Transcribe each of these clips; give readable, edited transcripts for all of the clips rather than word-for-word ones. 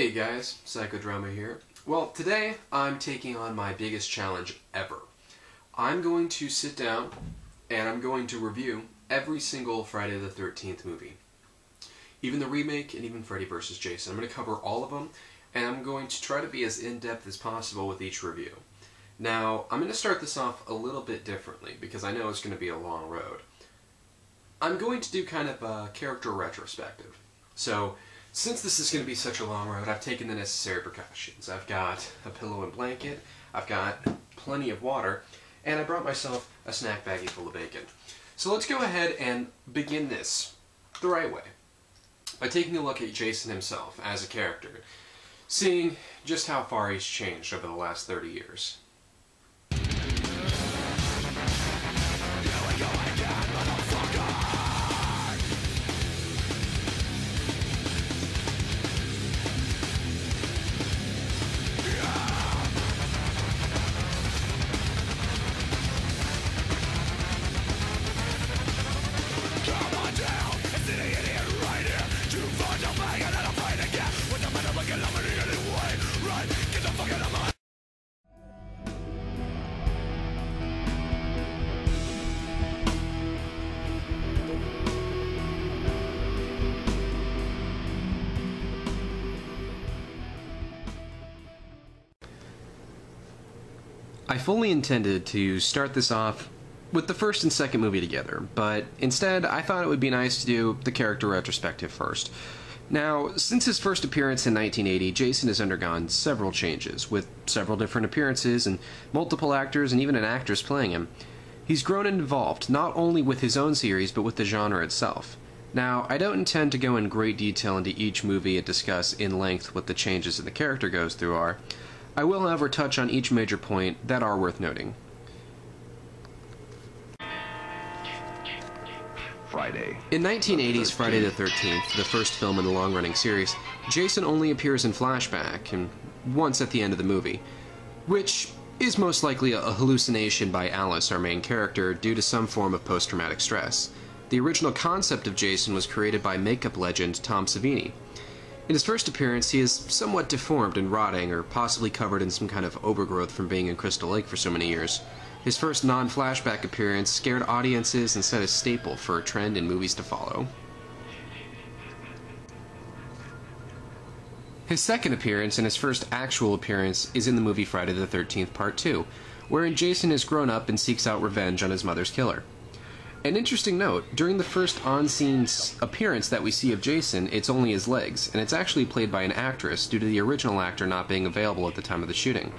Hey guys, Psychodrama here. Well, today I'm taking on my biggest challenge ever. I'm going to sit down and I'm going to review every single Friday the 13th movie. Even the remake and even Freddy vs. Jason. I'm going to cover all of them and I'm going to try to be as in-depth as possible with each review. Now, I'm going to start this off a little bit differently because I know it's going to be a long road. I'm going to do kind of a character retrospective. So, since this is going to be such a long road, I've taken the necessary precautions. I've got a pillow and blanket, I've got plenty of water, and I brought myself a snack baggie full of bacon. So let's go ahead and begin this the right way, by taking a look at Jason himself as a character, seeing just how far he's changed over the last 30 years. I fully intended to start this off with the first and second movie together, but instead I thought it would be nice to do the character retrospective first. Now, since his first appearance in 1980, Jason has undergone several changes, with several different appearances and multiple actors and even an actress playing him. He's grown and evolved, not only with his own series, but with the genre itself. Now, I don't intend to go in great detail into each movie and discuss in length what the changes that the character goes through are. I will, however, touch on each major point that are worth noting. Friday. In 1980's Friday the 13th, the first film in the long-running series, Jason only appears in flashback, and once at the end of the movie, which is most likely a hallucination by Alice, our main character, due to some form of post-traumatic stress. The original concept of Jason was created by makeup legend Tom Savini. In his first appearance, he is somewhat deformed and rotting, or possibly covered in some kind of overgrowth from being in Crystal Lake for so many years. His first non-flashback appearance scared audiences and set a staple for a trend in movies to follow. His second appearance and his first actual appearance is in the movie Friday the 13th Part 2, wherein Jason has grown up and seeks out revenge on his mother's killer. An interesting note, during the first on-scene appearance that we see of Jason, it's only his legs, and it's actually played by an actress due to the original actor not being available at the time of the shooting.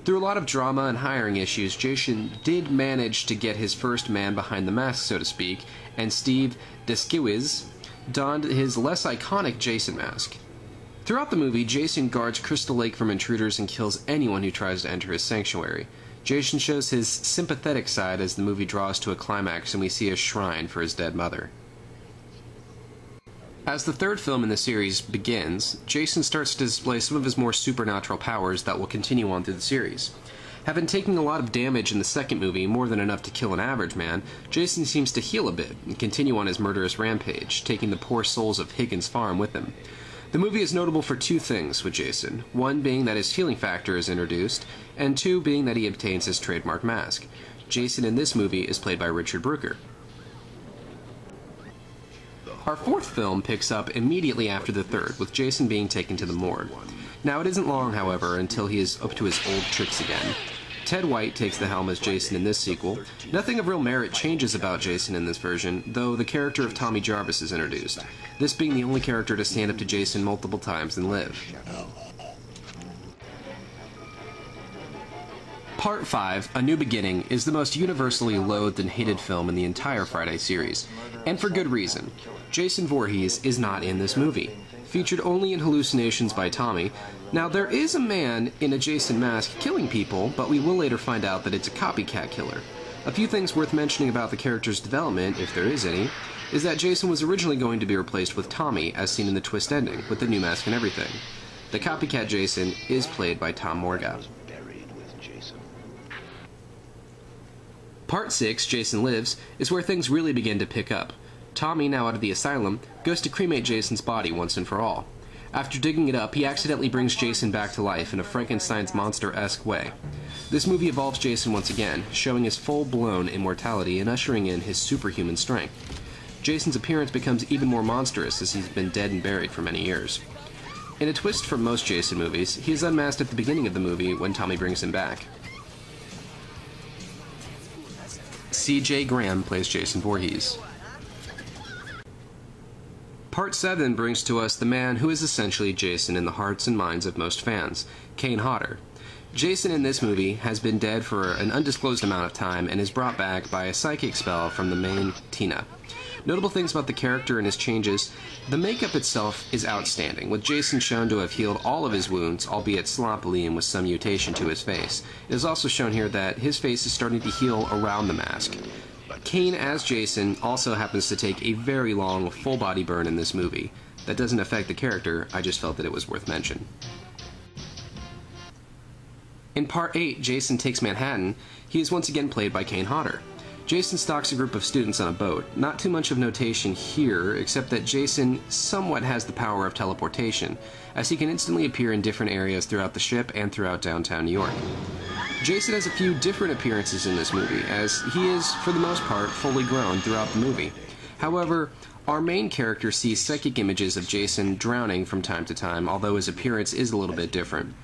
Through a lot of drama and hiring issues, Jason did manage to get his first man behind the mask, so to speak, and Steve Deskiwiz donned his less iconic Jason mask. Throughout the movie, Jason guards Crystal Lake from intruders and kills anyone who tries to enter his sanctuary. Jason shows his sympathetic side as the movie draws to a climax and we see a shrine for his dead mother. As the third film in the series begins, Jason starts to display some of his more supernatural powers that will continue on through the series. Having taken a lot of damage in the second movie, more than enough to kill an average man, Jason seems to heal a bit and continue on his murderous rampage, taking the poor souls of Higgins Farm with him. The movie is notable for two things with Jason, one being that his healing factor is introduced, and two being that he obtains his trademark mask. Jason in this movie is played by Richard Brooker. Our fourth film picks up immediately after the third, with Jason being taken to the morgue. Now it isn't long, however, until he is up to his old tricks again. Ted White takes the helm as Jason in this sequel. Nothing of real merit changes about Jason in this version, though the character of Tommy Jarvis is introduced, this being the only character to stand up to Jason multiple times and live. Part 5, A New Beginning, is the most universally loathed and hated film in the entire Friday series, and for good reason. Jason Voorhees is not in this movie. Featured only in hallucinations by Tommy. Now, there is a man in a Jason mask killing people, but we will later find out that it's a copycat killer. A few things worth mentioning about the character's development, if there is any, is that Jason was originally going to be replaced with Tommy, as seen in the twist ending, with the new mask and everything. The copycat Jason is played by Tom Morga. Part 6, Jason Lives, is where things really begin to pick up. Tommy, now out of the asylum, goes to cremate Jason's body once and for all. After digging it up, he accidentally brings Jason back to life in a Frankenstein's monster-esque way. This movie evolves Jason once again, showing his full-blown immortality and ushering in his superhuman strength. Jason's appearance becomes even more monstrous as he's been dead and buried for many years. In a twist from most Jason movies, he is unmasked at the beginning of the movie when Tommy brings him back. C.J. Graham plays Jason Voorhees. Part 7 brings to us the man who is essentially Jason in the hearts and minds of most fans, Kane Hodder. Jason in this movie has been dead for an undisclosed amount of time and is brought back by a psychic spell from the main Tina. Notable things about the character and his changes: the makeup itself is outstanding, with Jason shown to have healed all of his wounds, albeit sloppily and with some mutation to his face. It is also shown here that his face is starting to heal around the mask. Kane as Jason also happens to take a very long, full-body burn in this movie. That doesn't affect the character, I just felt that it was worth mention. In Part 8, Jason Takes Manhattan, he is once again played by Kane Hodder. Jason stalks a group of students on a boat. Not too much of notation here, except that Jason somewhat has the power of teleportation, as he can instantly appear in different areas throughout the ship and throughout downtown New York. Jason has a few different appearances in this movie, as he is, for the most part, fully grown throughout the movie. However, our main character sees psychic images of Jason drowning from time to time, although his appearance is a little bit different.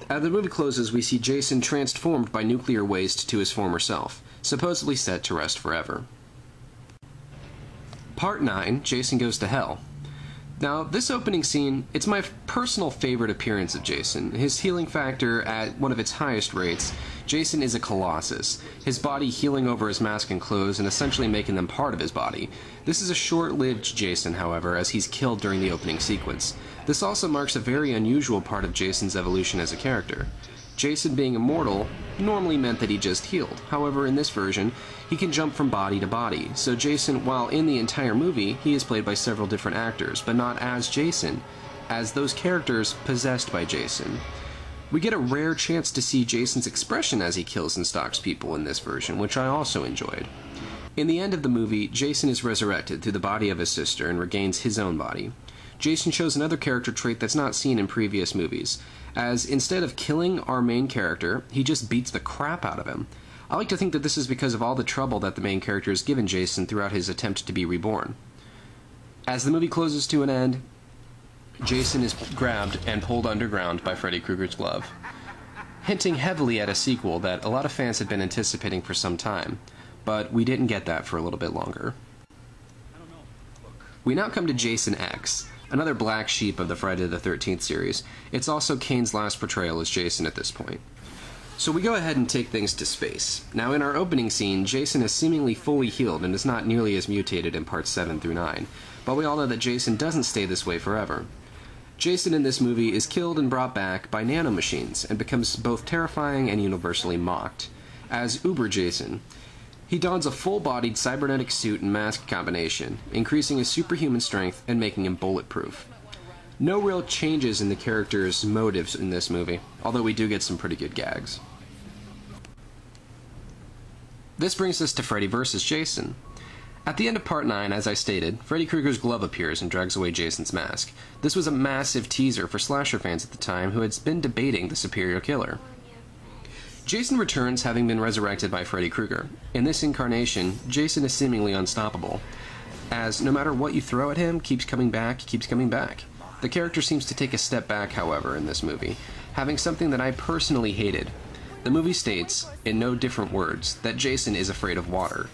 As the movie closes, we see Jason transformed by nuclear waste to his former self, supposedly set to rest forever. Part 9, Jason Goes to Hell. Now, this opening scene, it's my personal favorite appearance of Jason. His healing factor at one of its highest rates. Jason is a colossus, his body healing over his mask and clothes and essentially making them part of his body. This is a short-lived Jason, however, as he's killed during the opening sequence. This also marks a very unusual part of Jason's evolution as a character. Jason being immortal normally meant that he just healed. However, in this version, he can jump from body to body. So Jason, while in the entire movie, he is played by several different actors, but not as Jason, as those characters possessed by Jason. We get a rare chance to see Jason's expression as he kills and stalks people in this version, which I also enjoyed. In the end of the movie, Jason is resurrected through the body of his sister and regains his own body. Jason shows another character trait that's not seen in previous movies, as instead of killing our main character, he just beats the crap out of him. I like to think that this is because of all the trouble that the main character has given Jason throughout his attempt to be reborn. As the movie closes to an end, Jason is grabbed and pulled underground by Freddy Krueger's glove, hinting heavily at a sequel that a lot of fans had been anticipating for some time, but we didn't get that for a little bit longer. We now come to Jason X, another black sheep of the Friday the 13th series. It's also Kane's last portrayal as Jason at this point. So we go ahead and take things to space. Now in our opening scene, Jason is seemingly fully healed and is not nearly as mutated in parts 7 through 9, but we all know that Jason doesn't stay this way forever. Jason in this movie is killed and brought back by nanomachines and becomes both terrifying and universally mocked. As Uber Jason, he dons a full-bodied cybernetic suit and mask combination, increasing his superhuman strength and making him bulletproof. No real changes in the character's motives in this movie, although we do get some pretty good gags. This brings us to Freddy vs. Jason. At the end of Part 9, as I stated, Freddy Krueger's glove appears and drags away Jason's mask. This was a massive teaser for slasher fans at the time who had been debating the superior killer. Jason returns having been resurrected by Freddy Krueger. In this incarnation, Jason is seemingly unstoppable, as no matter what you throw at him, keeps coming back. The character seems to take a step back, however, in this movie, having something that I personally hated. The movie states, in no different words, that Jason is afraid of water.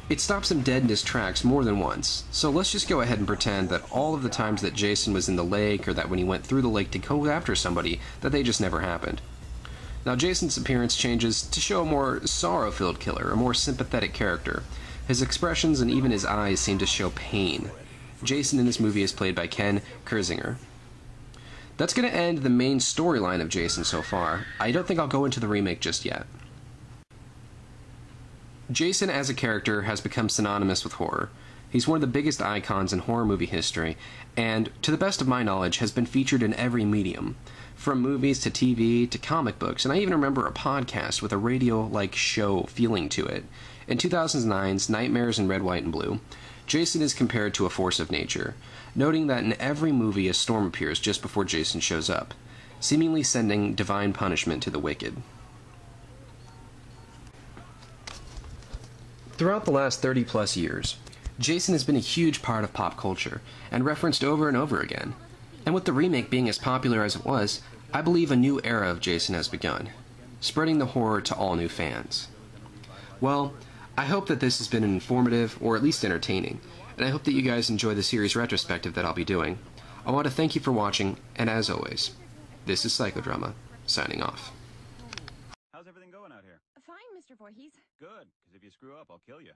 It stops him dead in his tracks more than once, so let's just go ahead and pretend that all of the times that Jason was in the lake, or that when he went through the lake to go after somebody, that they just never happened. Now Jason's appearance changes to show a more sorrow-filled killer, a more sympathetic character. His expressions and even his eyes seem to show pain. Jason in this movie is played by Ken Kirzinger. That's going to end the main storyline of Jason so far. I don't think I'll go into the remake just yet. Jason as a character has become synonymous with horror. He's one of the biggest icons in horror movie history, and, to the best of my knowledge, has been featured in every medium, from movies to TV to comic books, and I even remember a podcast with a radio-like show feeling to it. In 2009's Nightmares in Red, White, and Blue, Jason is compared to a force of nature, noting that in every movie a storm appears just before Jason shows up, seemingly sending divine punishment to the wicked. Throughout the last 30-plus years, Jason has been a huge part of pop culture, and referenced over and over again. And with the remake being as popular as it was, I believe a new era of Jason has begun, spreading the horror to all new fans. Well, I hope that this has been informative, or at least entertaining, and I hope that you guys enjoy the series retrospective that I'll be doing. I want to thank you for watching, and as always, this is Psychodrama, signing off. How's everything going out here? Fine, Mr. Voorhees. Good, because if you screw up, I'll kill you.